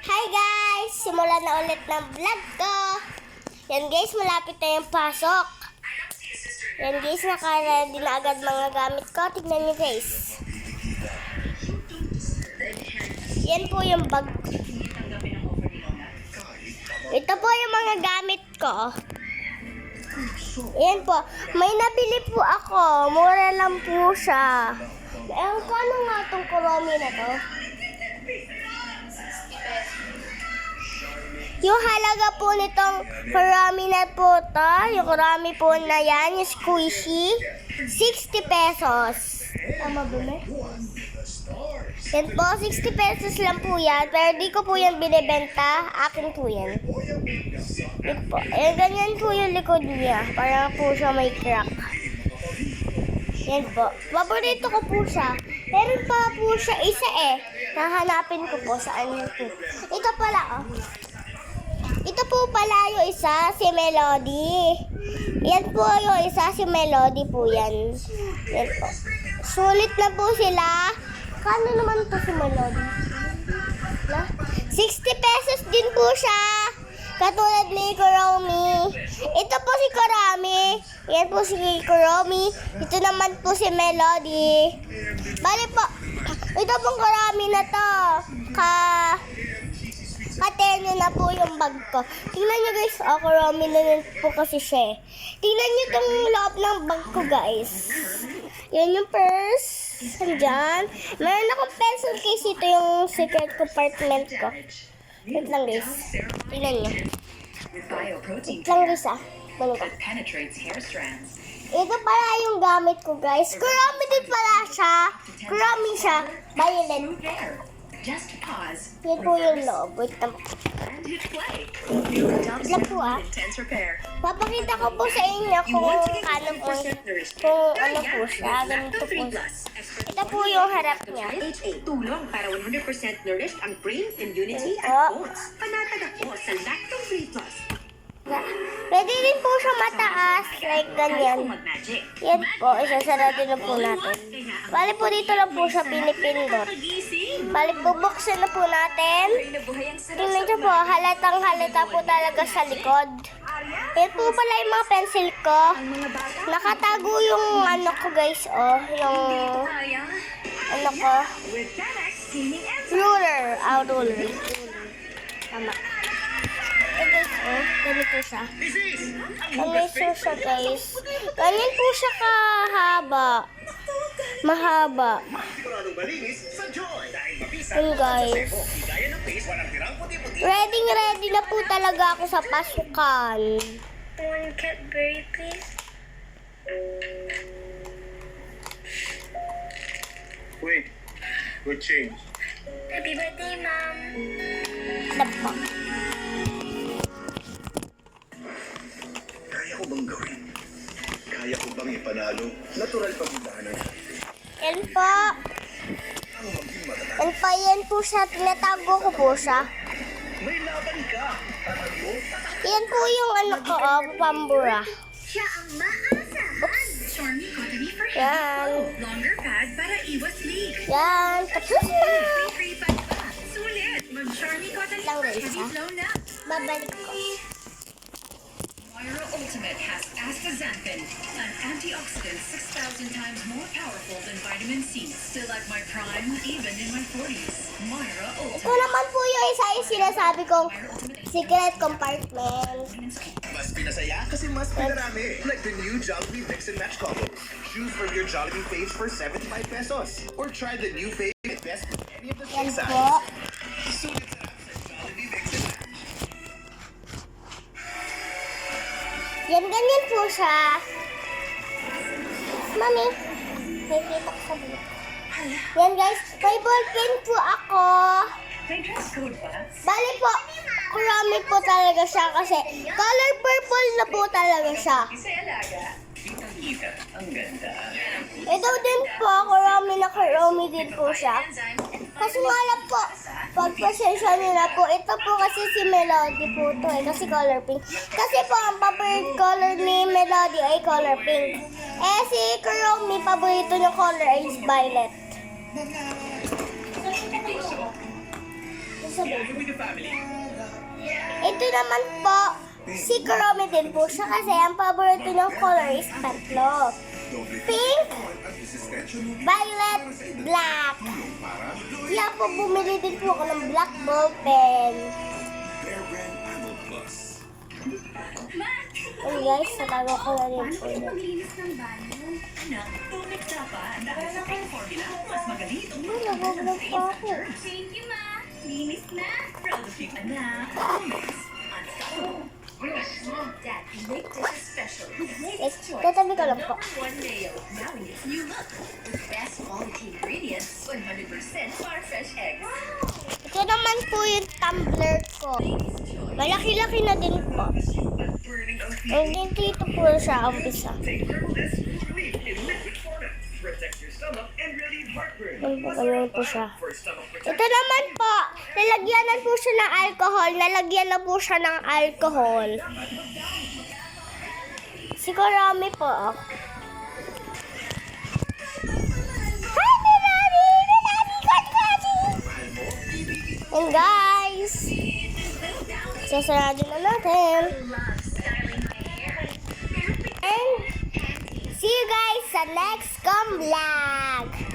Hi guys! Simulan na ulit ng vlog ko. Yan guys, malapit na yung pasok. Yan guys, naka-ready na agad mga gamit ko. Tignan nyo guys. Yan po yung bag. Ito po yung mga gamit ko. Yan po. May nabili po ako. Mura lang po siya. Kano nga itong Kuromi na to? Yung halaga po nitong Kuromi na po to, yung Kuromi po na yan, yung squishy, 60 pesos. Tama ba na? Yan po, 60 pesos lang po yan, pero di ko po yan binibenta, akin po yan. Yan po, ganyan po yung likod niya, para po siya may crack. Yan po, paborito ko po siya. Meron pa po siya isa nahanapin ko po saan yun po. Ito pala Ito po pala yung isa, si Melody. Yan po yung isa, si Melody po yan. Yan po. Sulit na po sila. Kano naman to si Melody? 60 pesos din po siya. Katulad ni Kuromi. Ito po si Kuromi. Yan po si Kuromi. Ito naman po si Melody. Bali po, ito pong Kuromi na to. Katenyo na po yung bag ko. Tingnan nyo guys, Kuromi na yun po kasi siya. Tingnan nyo itong loob ng bag ko guys. Yan yung purse. Andyan. Meron akong pencil case. Ito yung secret compartment ko. Wait lang guys. Tingnan nyo. Wait lang guys Ganun ko. Ito pala yung gamit ko guys. Kuromi din pala siya. Kuromi siya. Violet. Just pause. Yan po yung loob. Wait lang. Lang po Papakita ko po sa inyo kung ano po siya. Ganito po siya. Ito po yung harap niya. Tulong para 100% nourished ang brain, immunity, Ito. at bones. Panatag ako sa Lacto-Free Plus. Pwede din po siya mataas. Like ganyan. Yan po. Isasara din na po natin. Bali po dito lang po siya pinipindot. Bali po buksan na po natin. Tingnan nyo po. Halatang halata po talaga sa likod. Yan po pala yung mga pencil ko. Nakatago yung ano ko guys. Yung ano ko. Ruler. Ruler. Tama. Ganito siya. Ganito siya guys. Ganyan po siya kahaba. Mahaba. Yun guys. Ready na po talaga ako sa pasukan. One Cadbury, please. Wait, good change. Happy birthday, Mom. Ano po? Kaya ko bang gawin? Kaya ko bang ipanalo? Natural pagdahanan. Yan po. Ang maging matatag. Yan po, yan po siya. Tinatago ko po siya. May laban ka. Tatago. Yan po yung ano ko, pambura. Siya ang maasahan. Charmy Cottony for Yan. heavy flow. Longer pad para iwas leak. Yan. Tapos na. Free pad pa. Sulit. Mag-Charmy Cottony Lang for guys, heavy ha? flow na. Babalik ko. Myra Ultimate has astaxanthin, an antioxidant 6,000 times more powerful than vitamin C. Still at my prime, even in my 40s. Myra Ito Ultimate. naman po yung isa yung sinasabi kong secret compartment. Mas pinasaya kasi mas pinarami. Like the new Jollibee Mix and Match Combo. Choose from your Jollibee faves for 75 pesos. Or try the new fave best of any of the Yan three po. sides. Sulit sa Jollibee Mix and Match. Yan, ganyan po siya. Mami, may kita ko sa bulit. Yan guys, may ballpen po ako. May dress code ba? Bali po, Kuromi po talaga siya kasi color purple na po talaga siya. Isa alaga. Kita, ang ganda. Ito din po, Kuromi din po siya. Kasi nga lang po, pagpasensya nila po, ito po kasi si Melody po to kasi color pink. Kasi po, ang paborito color ni Melody ay color pink. Si Kuromi, paborito niya color is violet. Ito naman po, si Kuromi din po siya kasi ang paborito ng color is tatlo. Pink, violet, black. Kaya po bumili din po ako ng black ball pen. And guys, natago ko na rin po yun. Anak, tubig ka pa dahil sa pink formula, mas magaling itong Nagaglag pa ako. Thank you, Ma. Linis na. Proud of you, anak. Promise. Unstoppable. Yes, Mom. Dad, make dishes special. Guys, tatabi ko lang po. One mayo. Now in its new look. With best quality ingredients, 100% far-fresh eggs. Ito naman po yung tumbler ko. Malaki-laki na din po. Ang dito po siya, umpisa. Ganyan po siya. Ito naman po, nalagyanan po siya ng alcohol. Nalagyan na po siya ng alcohol. Si Kuromi po. Hi, Milani! Milani! And guys, sasarado na natin. And see you guys sa next vlog.